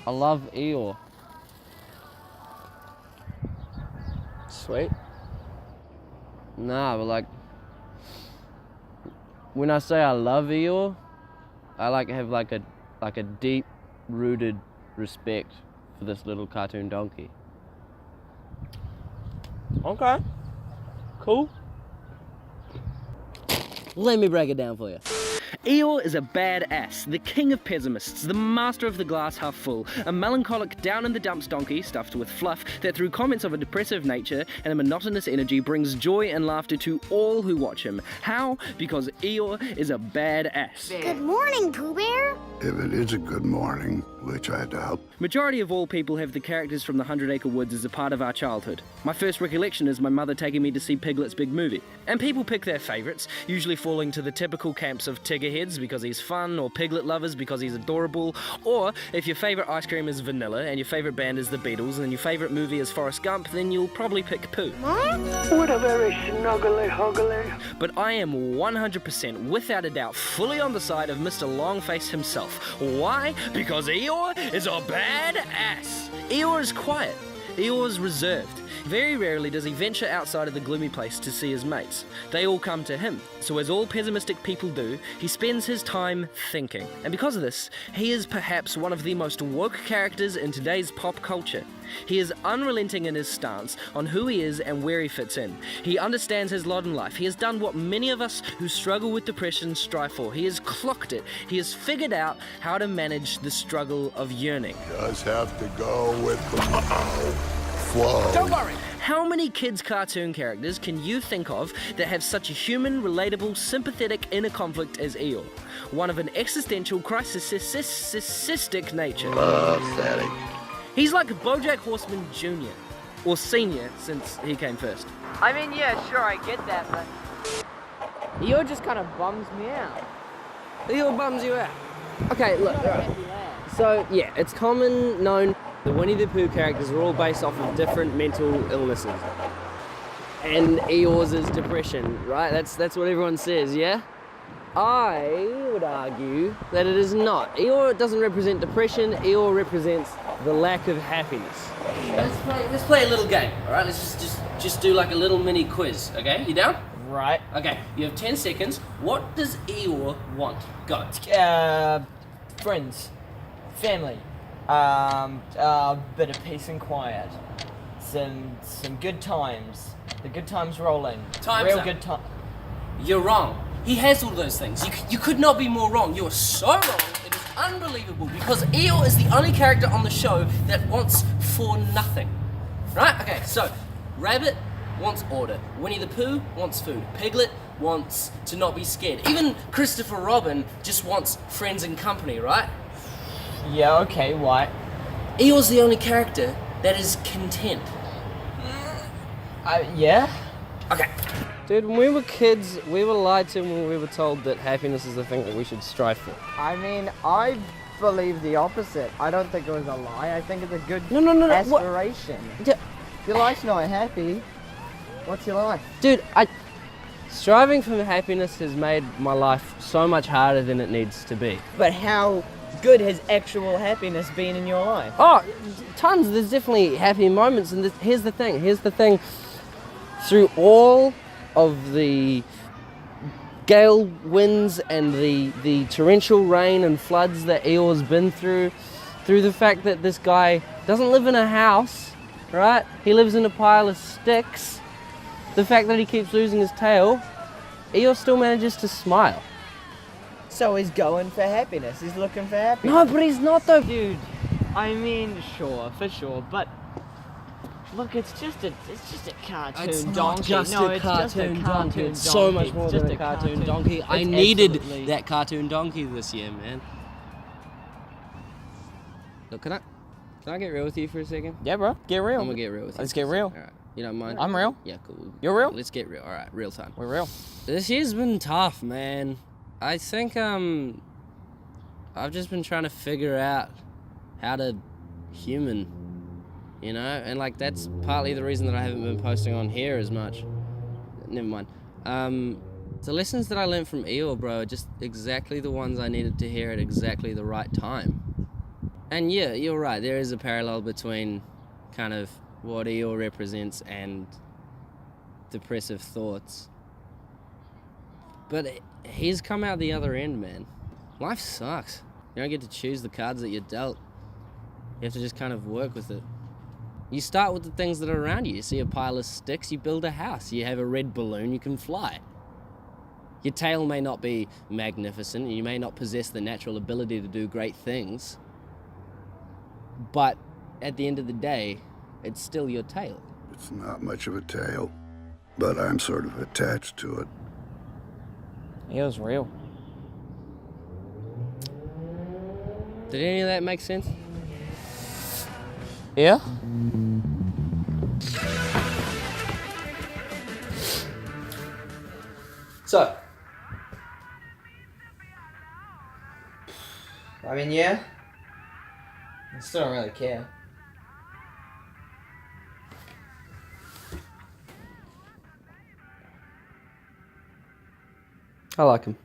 I love Eeyore. Sweet. Nah, but like, when I say I love Eeyore, I like have like a deep-rooted respect for this little cartoon donkey. Okay. Cool. Let me break it down for you. Eeyore is a badass, the king of pessimists, the master of the glass half full, a melancholic down-in-the-dumps donkey stuffed with fluff that through comments of a depressive nature and a monotonous energy brings joy and laughter to all who watch him. How? Because Eeyore is a badass. Good morning, Pooh Bear. If it is a good morning, which I doubt. Majority of all people have the characters from the 100 Acre Woods as a part of our childhood. My first recollection is my mother taking me to see Piglet's big movie. And people pick their favourites, usually falling to the typical camps of Tiggerheads because he's fun, or Piglet lovers because he's adorable, or if your favourite ice cream is vanilla and your favourite band is the Beatles and your favourite movie is Forrest Gump, then you'll probably pick Pooh. What a very snuggly huggly. But I am 100%, without a doubt, fully on the side of Mr. Longface himself. Why? Because Eeyore is a badass. Eeyore is quiet. Eeyore is reserved. Very rarely does he venture outside of the gloomy place to see his mates. They all come to him. So as all pessimistic people do, he spends his time thinking. And because of this, he is perhaps one of the most woke characters in today's pop culture. He is unrelenting in his stance on who he is and where he fits in. He understands his lot in life. He has done what many of us who struggle with depression strive for. He has clocked it. He has figured out how to manage the struggle of yearning. Just have to go with the flow. Don't worry. How many kids' cartoon characters can you think of that have such a human, relatable, sympathetic inner conflict as Eeyore? One of an existential, crisis-istic nature. Pathetic. He's like BoJack Horseman Jr. or Senior, since he came first. I mean, yeah, sure, I get that, but Eeyore just kind of bums me out. Eeyore bums you out. Okay, look, right. So yeah, it's common known the Winnie the Pooh characters are all based off of different mental illnesses. And Eeyore's is depression, right? That's what everyone says, yeah? I would argue that it is not. Eeyore doesn't represent depression, Eeyore represents the lack of happiness. Let's play a little game, alright? Let's just do like a little mini quiz, okay? You down? Right. Okay, you have 10 seconds. What does Eeyore want? Go. Friends, family, a bit of peace and quiet, some good times, the good times rolling. Time's real up. good time. You're wrong. He has all those things. You could not be more wrong. You are so wrong. It is unbelievable because Eeyore is the only character on the show that wants for nothing. Right? Okay, so Rabbit wants order. Winnie the Pooh wants food. Piglet wants to not be scared. Even Christopher Robin just wants friends and company, right? Yeah, okay, why? Eeyore's the only character that is content. Yeah? Okay. Dude, when we were kids, we were lied to when we were told that happiness is the thing that we should strive for. I mean, I believe the opposite. I don't think it was a lie. I think it's a good No. aspiration. If your life's not happy, what's your life? Dude, striving for happiness has made my life so much harder than it needs to be. But how good has actual happiness been in your life? Oh, tons. There's definitely happy moments, and here's the thing. Through all of the gale winds and the torrential rain and floods that Eeyore's been through the fact that this guy doesn't live in a house, right? He lives in a pile of sticks. The fact that he keeps losing his tail, Eeyore still manages to smile. So he's going for happiness. He's looking for happiness. No, but he's not though. Dude, I mean, sure, for sure, but look, it's just a cartoon It's donkey. not just no, a it's cartoon just a donkey. cartoon It's so much donkey. more It's than just a cartoon donkey. I It's needed absolutely- that cartoon donkey this year, man. Look, can I get real with you for a second? Yeah, bro, get real. I'm gonna get real with you. Let's for a get real. second. All right. You don't mind? I'm real. Yeah, cool. You're real? Let's get real. All right, real time. We're real. This year's been tough, man. I think I've just been trying to figure out how to human, you know, and like that's partly the reason that I haven't been posting on here as much. Never mind. The lessons that I learned from Eeyore, bro, are just exactly the ones I needed to hear at exactly the right time. And yeah, you're right. There is a parallel between kind of what Eeyore represents and depressive thoughts. But he's come out the other end, man. Life sucks. You don't get to choose the cards that you're dealt. You have to just kind of work with it. You start with the things that are around you. You see a pile of sticks, you build a house. You have a red balloon, you can fly. Your tail may not be magnificent, and you may not possess the natural ability to do great things, but at the end of the day, it's still your tail. It's not much of a tail, but I'm sort of attached to it. It was real. Did any of that make sense? Yeah? So, I mean, yeah. I still don't really care. I like him.